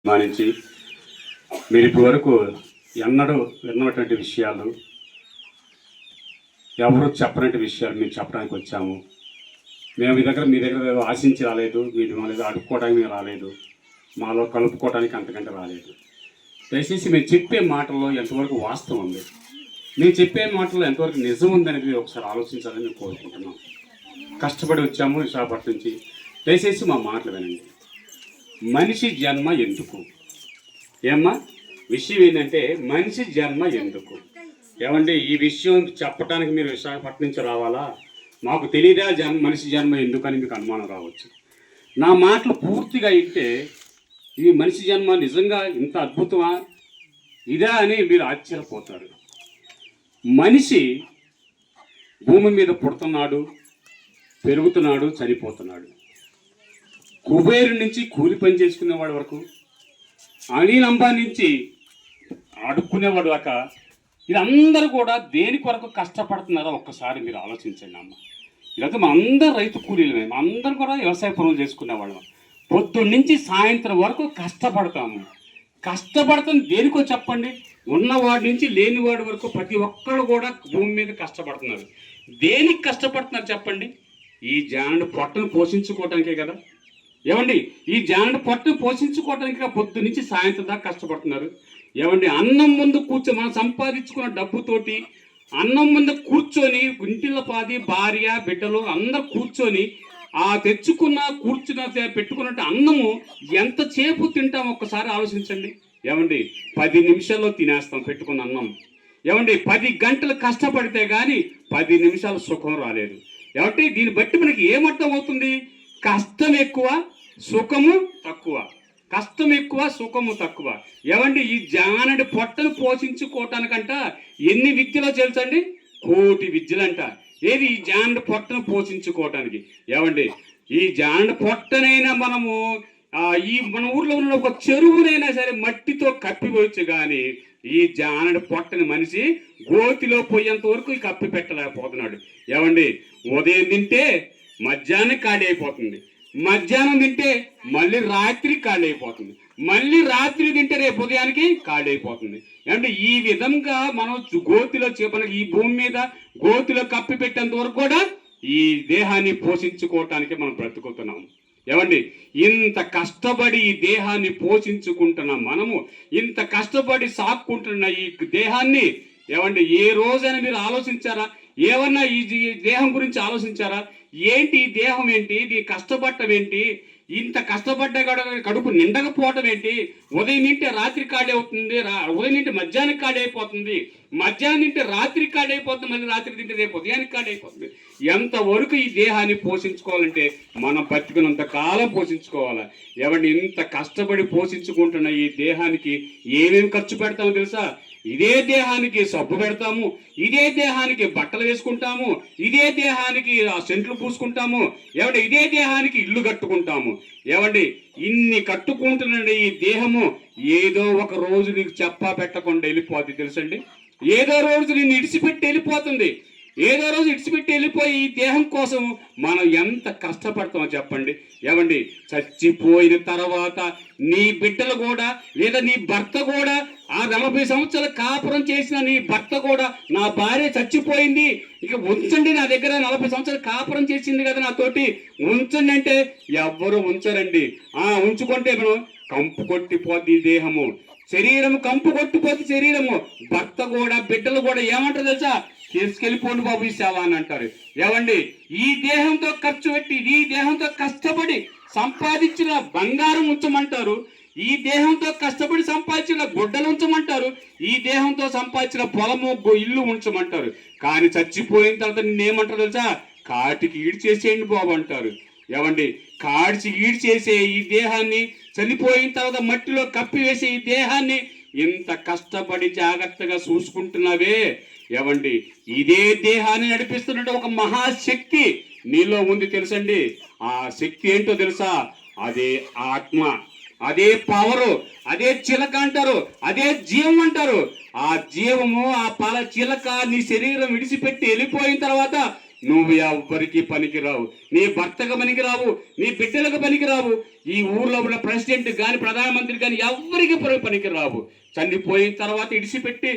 మానించి మీరు ఇప్పటి వరకు ఎన్నడూ విన్నటువంటి విషయాలు, ఎవరు చెప్పనటువంటి విషయాలు మేము చెప్పడానికి వచ్చాము. మేము మీ దగ్గర ఆశించి రాలేదు, మీరు మా దగ్గర అడుక్కోవడానికి మేము రాలేదు, మాలో కలుపుకోవడానికి అంతకంటే రాలేదు. దయచేసి మేము చెప్పే మాటల్లో ఎంతవరకు వాస్తవం ఉంది, మేము చెప్పే మాటల్లో ఎంతవరకు నిజం ఉందనేది ఒకసారి ఆలోచించాలని మేము కోరుకుంటున్నాం. కష్టపడి వచ్చాము విశాఖపట్నం నుంచి. దయచేసి మా మాటలు వినండి. మనిషి జన్మ ఎందుకు? ఏమ్మా విషయం ఏంటంటే మనిషి జన్మ ఎందుకు? ఏమంటే ఈ విషయం చెప్పడానికి మీరు విశాఖపట్నం నుంచి రావాలా? మాకు తెలియదా మనిషి జన్మ ఎందుకని మీకు అనుమానం రావచ్చు. నా మాటలు పూర్తిగా వింటే ఈ మనిషి జన్మ నిజంగా ఇంత అద్భుతమా ఇదా అని మీరు ఆశ్చర్యపోతారు. మనిషి భూమి మీద పుడుతున్నాడు, పెరుగుతున్నాడు, చనిపోతున్నాడు. కుబేరు నుంచి కూలి పని చేసుకునేవాడు వరకు, అనిల్ అంబానీ నుంచి ఆడుకునేవాడు దాకా వీళ్ళందరూ కూడా దేని కొరకు కష్టపడుతున్నారో ఒక్కసారి మీరు ఆలోచించండి అమ్మ. ఇలాగ మా అందరూ రైతు కూలీలమే, మా అందరం కూడా వ్యవసాయ పనులు చేసుకునేవాళ్ళం. పొద్దున్న నుంచి సాయంత్రం వరకు కష్టపడతాము. కష్టపడతాం దేనికో చెప్పండి. ఉన్నవాడి నుంచి లేనివాడి వరకు ప్రతి ఒక్కరు కూడా భూమి మీద కష్టపడుతున్నారు. దేనికి కష్టపడుతున్నారు చెప్పండి? ఈ జానుడు పొట్టను పోషించుకోవటానికే కదా. ఏమండి, ఈ జానుడు పొట్టను పోషించుకోవటానికి పొద్దు నుంచి సాయంత్రం దాకా కష్టపడుతున్నారు. ఏమండి, అన్నం ముందు కూర్చొని మనం సంపాదించుకున్న డబ్బుతోటి అన్నం ముందు కూర్చొని ఇంటిలో పాది భార్య బిడ్డలు అందరూ కూర్చొని ఆ తెచ్చుకున్న పెట్టుకున్నట్టు అన్నము ఎంతసేపు తింటాం ఒక్కసారి ఆలోచించండి. ఏమండి, 10 నిమిషాల్లో తినేస్తాం పెట్టుకున్న అన్నం. ఏమండి, 10 గంటలు కష్టపడితే కానీ 10 నిమిషాలు సుఖం రాలేదు. ఏమంటే దీన్ని బట్టి మనకి ఏమర్థం అవుతుంది? కష్టం ఎక్కువ, సుఖము తక్కువ. కష్టం ఎక్కువ, సుఖము తక్కువ. ఏమండి, ఈ జానడి పొట్టను పోషించుకోవటానికంట ఎన్ని విద్యలో తెలుసండి? 1,000,000 విద్యలంట. ఏది? ఈ జానడి పొట్టను పోషించుకోవటానికి. ఏమండి, ఈ జానడి పొట్టనైనా మనము మన ఊర్లో ఉన్న ఒక చెరువునైనా సరే మట్టితో కప్పిపోవచ్చు, కానీ ఈ జానడి పొట్టని మనిషి గోతిలో పోయేంత వరకు కప్పి పెట్టలేకపోతున్నాడు. ఏమండి, ఉదయం తింటే మధ్యాహ్నం ఖాళీ అయిపోతుంది, మధ్యాహ్నం తింటే మళ్ళీ రాత్రి ఖాళీ అయిపోతుంది, మళ్ళీ రాత్రి తింటే రేపు ఉదయానికి ఖాళీ అయిపోతుంది. అంటే ఈ విధంగా మనం గోతిలో మనకి ఈ భూమి మీద గోతిలో కప్పి పెట్టేంత వరకు కూడా ఈ దేహాన్ని పోషించుకోవటానికి మనం బ్రతుకుతున్నాము. ఏమండి, ఇంత కష్టపడి ఈ దేహాన్ని పోషించుకుంటున్న మనము, ఇంత కష్టపడి సాక్కుంటున్న ఈ దేహాన్ని ఏమండి ఏ రోజైనా మీరు ఆలోచించారా? ఏమన్నా ఈ దేహం గురించి ఆలోచించారా? ఏంటి ఈ దేహం ఏంటి, ఇది కష్టపడటం ఏంటి, ఇంత కష్టపడ్డా కడుపు నిండకపోవటం ఏంటి? ఉదయం నింటే రాత్రి ఖాళీ అవుతుంది, ఉదయం నింటే మధ్యాహ్నం ఖాళీ అయిపోతుంది, మధ్యాహ్నం నింటే రాత్రి ఖాళీ అయిపోతుంది, మళ్ళీ రాత్రి తింటే రేపు ఉదయానికి ఖాళీ అయిపోతుంది. ఎంతవరకు ఈ దేహాన్ని పోషించుకోవాలంటే మనం బతికినంత కాలం పోషించుకోవాలా. ఏమంటే ఇంత కష్టపడి పోషించుకుంటున్న ఈ దేహానికి ఏమేమి ఖర్చు పెడతామో తెలుసా? ఇదే దేహానికి సబ్బు పెడతాము, ఇదే దేహానికి బట్టలు వేసుకుంటాము, ఇదే దేహానికి సెంట్లు పూసుకుంటాము, ఏమంటే ఇదే దేహానికి ఇల్లు కట్టుకుంటాము. ఏమండి, ఇన్ని కట్టుకుంటున్న ఈ దేహము ఏదో ఒక రోజు నీకు చెప్పా పెట్టకుండా వెళ్ళిపోతుంది తెలుసండి. ఏదో రోజు నిన్ను ఇడిచిపెట్టి వెళ్ళిపోతుంది. ఏదో రోజు ఇడిచిపెట్టి వెళ్ళిపోయి ఈ దేహం కోసం మనం ఎంత కష్టపడతామో చెప్పండి. ఏమండి, చచ్చిపోయిన తర్వాత నీ బిడ్డలు కూడా లేదా నీ భర్త కూడా, ఆ 40 సంవత్సరాల కాపురం చేసిన నీ భర్త కూడా, నా భార్య చచ్చిపోయింది ఇక ఉంచండి, నా దగ్గర 40 సంవత్సరాలు కాపురం చేసింది కదా నాతోటి ఉంచండి అంటే ఎవ్వరూ ఉంచరండి. ఉంచుకుంటే మనం కంపు కొట్టిపోద్ది దేహము, శరీరము కంపు కొట్టిపోద్ది శరీరము. భర్త కూడా బిడ్డలు కూడా ఏమంటారు తెలుసా? తీసుకెళ్ళిపోండి బాబు ఈ సేవ అని అంటారు. ఏమండి, ఈ దేహంతో ఖర్చు పెట్టి ఈ దేహంతో కష్టపడి సంపాదించిన బంగారం ఉంచమంటారు, ఈ దేహంతో కష్టపడి సంపాదించిన గుడ్డలు ఉంచమంటారు, ఈ దేహంతో సంపాదించిన పొలము ఇల్లు ఉంచమంటారు. కానీ చచ్చిపోయిన తర్వాత నిన్నేమంటారు తెలుసా? కాటికి ఈడు చేసేయండి బాబు అంటారు. ఏమండి, కాడిచి ఈడు చేసే ఈ దేహాన్ని, చనిపోయిన తర్వాత మట్టిలో కప్పివేసే ఈ దేహాన్ని ఇంత కష్టపడి జాగ్రత్తగా చూసుకుంటున్నావే. ఏమండి, ఇదే దేహాన్ని నడిపిస్తున్నట్టు ఒక మహాశక్తి నీలో ఉంది తెలుసండి. ఆ శక్తి ఏంటో తెలుసా? అదే ఆత్మ, అదే పవరు, అదే చిలక అంటారు, అదే జీవం అంటారు. ఆ జీవము, ఆ చిలక నీ శరీరం విడిచిపెట్టి వెళ్ళిపోయిన తర్వాత నువ్వు ఎవ్వరికి పనికిరావు. నీ భర్తకు పనికిరావు, నీ బిడ్డలకు పనికిరావు, ఈ ఊర్లో ఉన్న ప్రెసిడెంట్ కానీ ప్రధానమంత్రి కానీ ఎవ్వరికి పనికిరావు. చనిపోయిన తర్వాత ఇడిచిపెట్టి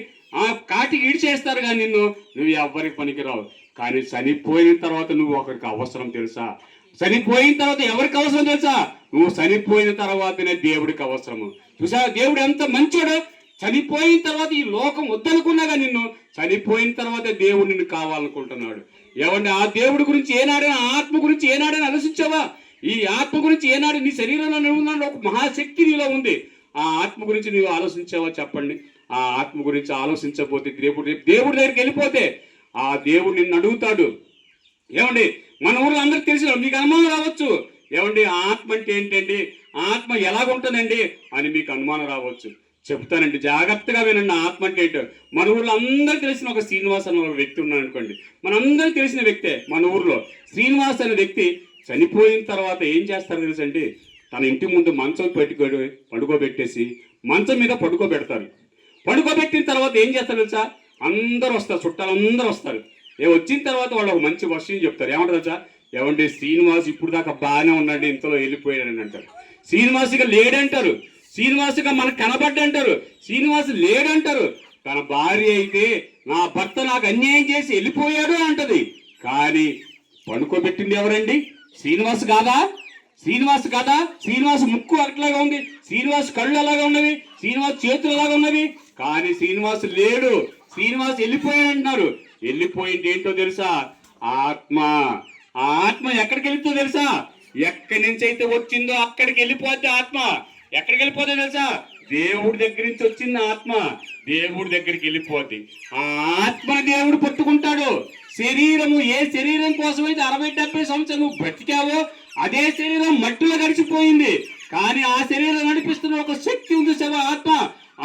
కాటికి ఇడిచేస్తారు కానీ నువ్వు ఎవ్వరికి పనికిరావు. కానీ చనిపోయిన తర్వాత నువ్వు ఒకరికి అవసరం తెలుసా? చనిపోయిన తర్వాత ఎవరికి అవసరం తెలుసా? నువ్వు చనిపోయిన తర్వాతనే దేవుడికి అవసరము. చూసా దేవుడు ఎంత మంచోడు. చనిపోయిన తర్వాత ఈ లోకం వద్దనుకున్నాగా చనిపోయిన తర్వాత దేవుడు నిన్ను కావాలనుకుంటున్నాడు. ఏమంటే ఆ దేవుడి గురించి ఏనాడైనా, ఆత్మ గురించి ఏనాడైనా ఆలోచించావా? ఈ ఆత్మ గురించి ఏనాడు నీ శరీరంలో ఉన్నాడు ఒక మహాశక్తి నీలో ఉంది. ఆ ఆత్మ గురించి నీవు ఆలోచించావా చెప్పండి? ఆ ఆత్మ గురించి ఆలోచించకపోతే దేవుడి దగ్గరికి వెళ్ళిపోతే ఆ దేవుడు నిన్ను అడుగుతాడు. ఏమండి మన ఊళ్ళో అందరికి తెలిసిన మీకు అనుమానం రావచ్చు. ఏమండి ఆత్మ అంటే ఏంటండి, ఆత్మ ఎలాగుంటుందండి అని మీకు అనుమానం రావచ్చు. చెప్తానండి, జాగ్రత్తగా వినండి. ఆత్మ అంటే ఏంటో మన ఊర్లో అందరికి తెలిసిన ఒక శ్రీనివాస్ అనే వ్యక్తి ఉన్నాడు అనుకోండి. మనందరికి తెలిసిన వ్యక్తే. మన ఊర్లో శ్రీనివాస్ అనే వ్యక్తి చనిపోయిన తర్వాత ఏం చేస్తారు తెలుసండి? తన ఇంటి ముందు మంచం పడుకోబెట్టేసి మంచం మీద పడుకోబెడతారు. పడుకోబెట్టిన తర్వాత ఏం చేస్తారు తెలుసా? అందరూ వస్తారు, చుట్టాలు అందరూ వస్తారు. వచ్చిన తర్వాత వాళ్ళు ఒక మంచి వర్షం చెప్తారు. ఏమంటారు తెలుసా? ఏమంటే శ్రీనివాస్ ఇప్పుడు దాకా బాగానే ఉన్నాడు, ఇంతలో వెళ్ళిపోయాడని అంటారు. శ్రీనివాసుగా లేడంటారు. శ్రీనివాసుగా మనకు కనబడ్డంటారు. శ్రీనివాసు లేడంటారు. తన భార్య అయితే నా భర్త నాకు అన్యాయం చేసి వెళ్ళిపోయాడు అంటది. కానీ పడుకోబెట్టింది ఎవరండి? శ్రీనివాస్ కాదా? శ్రీనివాస్ కాదా? శ్రీనివాస్ ముక్కు అట్లాగా ఉంది, శ్రీనివాస్ కళ్ళు అలాగా ఉన్నవి, శ్రీనివాస్ చేతులు అలాగా ఉన్నవి. కానీ శ్రీనివాస్ లేడు, శ్రీనివాస్ వెళ్ళిపోయాడు అంటున్నారు. వెళ్ళిపోయింది ఏంటో తెలుసా? ఆత్మ. ఆ ఆత్మ ఎక్కడికి వెళ్తుందో తెలుసా? ఎక్కడి నుంచి అయితే వచ్చిందో అక్కడికి వెళ్ళిపోద్ది ఆత్మ. ఎక్కడికి వెళ్ళిపోతే తెలుసా? దేవుడి దగ్గర నుంచి వచ్చింది ఆత్మ దేవుడి దగ్గరికి వెళ్ళిపోద్ది. ఆ ఆత్మను దేవుడు పట్టుకుంటాడు. శరీరము, ఏ శరీరం కోసమైతే 60-70 సంవత్సరాలు నువ్వు బ్రతికావో అదే శరీరం మట్టిలో గడిచిపోయింది. కానీ ఆ శరీరం నడిపిస్తున్న ఒక శక్తి ఉంది సభ ఆత్మ,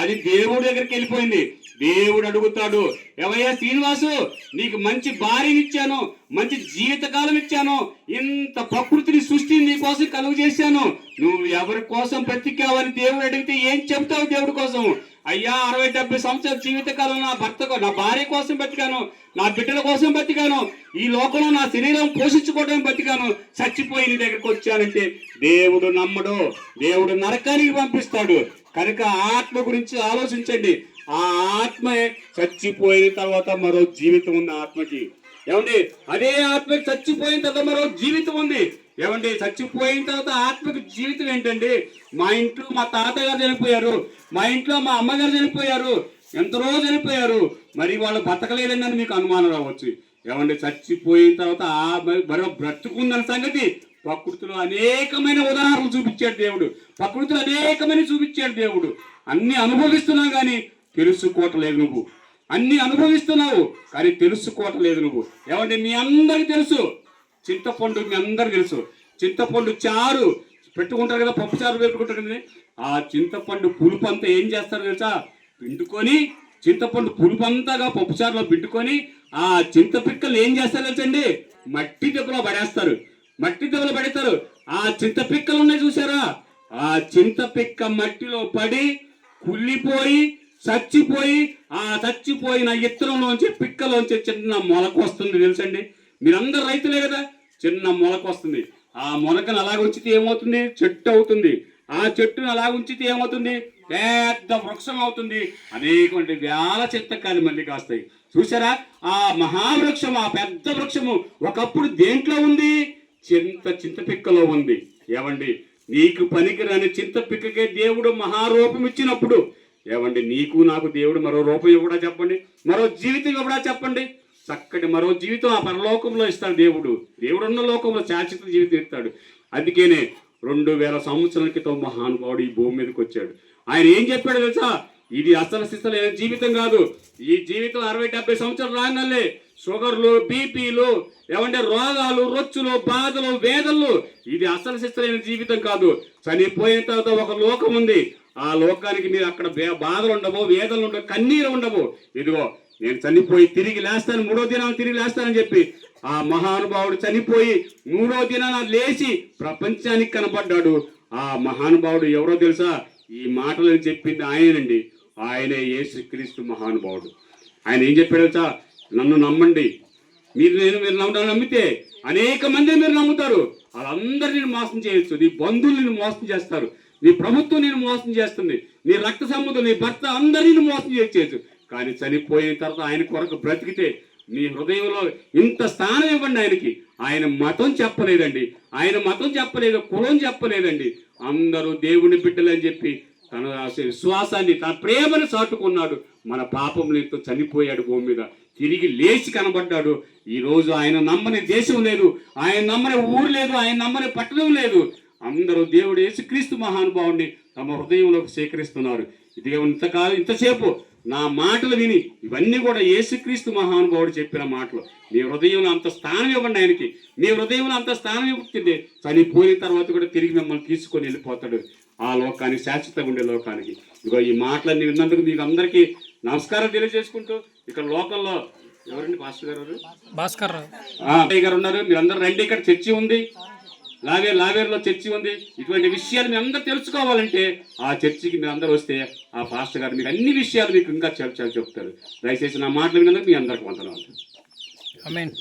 అది దేవుడి దగ్గరికి వెళ్ళిపోయింది. దేవుడు అడుగుతాడు, ఎవయ్యా శ్రీనివాసు, నీకు మంచి భార్యనిచ్చాను, మంచి జీవితకాలం ఇచ్చాను, ఇంత ప్రకృతిని సృష్టిని నీ కోసం కలుగు చేశాను, నువ్వు ఎవరి కోసం బ్రతికావని దేవుడు అడిగితే ఏం చెప్తావు దేవుడి కోసం? అయ్యా 60-70 సంవత్సరాల జీవితకాలం నా నా భార్య కోసం బతికాను, నా బిడ్డల కోసం బతికాను, ఈ లోకంలో నా శరీరం పోషించుకోవడానికి బతికాను, చచ్చిపోయి నీ దగ్గరికి వచ్చానంటే దేవుడు నమ్మడు, దేవుడు నరకానికి పంపిస్తాడు. కనుక ఆత్మ గురించి ఆలోచించండి. ఆ ఆత్మ చచ్చిపోయిన తర్వాత మరో జీవితం ఉంది ఆత్మకి. ఏమండి అదే ఆత్మకి చచ్చిపోయిన తర్వాత మరో జీవితం ఉంది. ఏమండి చచ్చిపోయిన తర్వాత ఆత్మకి జీవితం ఏంటండి? మా ఇంట్లో మా తాతగారు చనిపోయారు, మా ఇంట్లో మా అమ్మగారు చనిపోయారు, ఎంతరో చనిపోయారు, మరి వాళ్ళు బతకలేదని అని మీకు అనుమానం రావచ్చు. ఏమండి చచ్చిపోయిన తర్వాత మరో బ్రతుకుందన్న సంగతి ప్రకృతిలో అనేకమైన ఉదాహరణలు చూపించాడు దేవుడు. ప్రకృతిలో అనేకమైన చూపించాడు దేవుడు. అన్ని అనుభవిస్తున్నావు కానీ తెలుసుకోవట్లేదు నువ్వు. అన్ని అనుభవిస్తున్నావు కానీ తెలుసుకోవట్లేదు నువ్వు. ఏమంటే మీ అందరికి తెలుసు చింతపండు, మీ అందరికి తెలుసు చింతపండు చారు పెట్టుకుంటారు కదా, పప్పు చారు పెట్టుకుంటారు కదా. ఆ చింతపండు పులుపు అంతా ఏం చేస్తారు తెలుసా? పిండుకొని చింతపండు పులుపు అంతాగా పప్పు చారులో పిండుకొని ఆ చింత పిక్కలు ఏం చేస్తారు తెలుసండి? మట్టి దెబ్బలో పడేస్తారు, మట్టి దెబ్బలో పడేస్తారు. ఆ చింత పిక్కలు ఉన్నాయి చూసారా? ఆ చింత పిక్క మట్టిలో పడి కుళ్ళిపోయి చచ్చిపోయి ఆ చచ్చిపోయిన ఇత్తనంలోంచి పిక్కలోంచి చిన్న మొలక వస్తుంది తెలుసండి. మీరందరూ రైతులే కదా, చిన్న మొలక వస్తుంది. ఆ మొలకను అలాగ ఉంచితే ఏమవుతుంది? చెట్టు అవుతుంది. ఆ చెట్టును అలాగ ఉంచితే ఏమవుతుంది? పెద్ద వృక్షం అవుతుంది. అనేకమంటే వేల చింతకాయలు మళ్ళీ కాస్తాయి. చూసారా? ఆ మహావృక్షం, ఆ పెద్ద వృక్షము ఒకప్పుడు దేంట్లో ఉంది? చింత పిక్కలో ఉంది. ఏమండి నీకు పనికిరాని చింత పిక్కకే దేవుడు మహారూపం ఇచ్చినప్పుడు, ఏమండి నీకు నాకు దేవుడు మరో రూపం ఇవ్వడా చెప్పండి? మరో జీవితం ఇవ్వడా చెప్పండి? చక్కటి మరో జీవితం ఆ పరలోకంలో ఇస్తాడు దేవుడు. దేవుడు ఉన్న లోకంలో శాశ్వత జీవితం ఇస్తాడు. అందుకేనే 2000 సంవత్సరాల క్రితం మహానుభావుడు ఈ భూమి మీదకి వచ్చాడు. ఆయన ఏం చెప్పాడు తెలుసా? ఇది అసలు శిస్తలైన జీవితం కాదు. ఈ జీవితం 60-70 సంవత్సరాలు రాగానే షుగర్లు, బీపీలు, ఏమంటే రోగాలు, రొచ్చులు, బాధలు, వేదనలు, ఇది అసలు శిస్తలైన జీవితం కాదు. చనిపోయిన తర్వాత ఒక లోకం ఉంది. ఆ లోకానికి మీరు అక్కడ బాధలు ఉండవు, వేదనలు ఉండవు, కన్నీరు ఉండవు. ఇదిగో నేను చనిపోయి తిరిగి లేస్తాను, 3వ దినాన్ని తిరిగి లేస్తానని చెప్పి ఆ మహానుభావుడు చనిపోయి 3వ దినాన లేచి ప్రపంచానికి కనపడ్డాడు. ఆ మహానుభావుడు ఎవరో తెలుసా? ఈ మాటలను చెప్పింది ఆయనండి. ఆయనే యేసుక్రీస్తు మహానుభావుడు. ఆయన ఏం చెప్పాడు తెలుసా? నన్ను నమ్మండి, మీరు నమ్మితే అనేక మంది మీరు నమ్ముతారు. వాళ్ళందరూ నేను మోసం చేయొచ్చు. నీ బంధువులు నేను మోసం చేస్తారు, నీ ప్రభుత్వం నేను మోసం చేస్తుంది, నీ రక్త సంబంధం, నీ భర్త అందరినీ మోసం చేయొచ్చు. కానీ చనిపోయిన తర్వాత ఆయన కొరకు బ్రతికితే మీ హృదయంలో ఇంత స్థానం ఇవ్వండి ఆయనకి. ఆయన మతం చెప్పలేదండి, ఆయన మతం చెప్పలేదు, కులం చెప్పలేదండి. అందరూ దేవుని బిడ్డలని చెప్పి తన విశ్వాసాన్ని, తన ప్రేమను చాటుకున్నాడు. మన పాపములతో చనిపోయాడు, భూమి మీద తిరిగి లేచి కనబడ్డాడు. ఈరోజు ఆయన నమ్మని దేశం లేదు, ఆయన నమ్మని ఊరు లేదు, ఆయన నమ్మని పట్టణం లేదు. అందరూ దేవుడు యేసుక్రీస్తు మహానుభావుడిని తమ హృదయంలోకి స్వీకరిస్తున్నారు. ఇది ఇంతసేపు నా మాటలు విని ఇవన్నీ కూడా యేసుక్రీస్తు మహానుభావుడు చెప్పిన మాటలు. మీ హృదయంలో అంత స్థానం ఇవ్వండి ఆయనకి. మీ హృదయంలో అంత స్థానం ఇవ్వకుంటే చనిపోయిన తర్వాత కూడా తిరిగి మిమ్మల్ని తీసుకొని వెళ్ళిపోతాడు ఆ లోకానికి, శాశ్వతంగా ఉండే లోకానికి. ఇదిగో ఈ మాటలన్నీ విన్నందుకు మీకు అందరికీ నమస్కారం తెలియజేసుకుంటూ, ఇక్కడ లోకల్లో ఎవరండి పాస్టర్ గారు? భాస్కర్ గారు ఉన్నారు. మీరందరూ రండి, ఇక్కడ చర్చి ఉంది, లావేరులో చర్చి ఉంది. ఇటువంటి విషయాలు మీరు అందరూ తెలుసుకోవాలంటే ఆ చర్చికి మీరు అందరూ వస్తే ఆ పాస్టర్ గారు మీకు అన్ని విషయాలు మీకు ఇంకా చెప్తారు. దయచేసి నా మాటలు విన్నందుకు మీ అందరికి వందనాలు. ఆమేన్.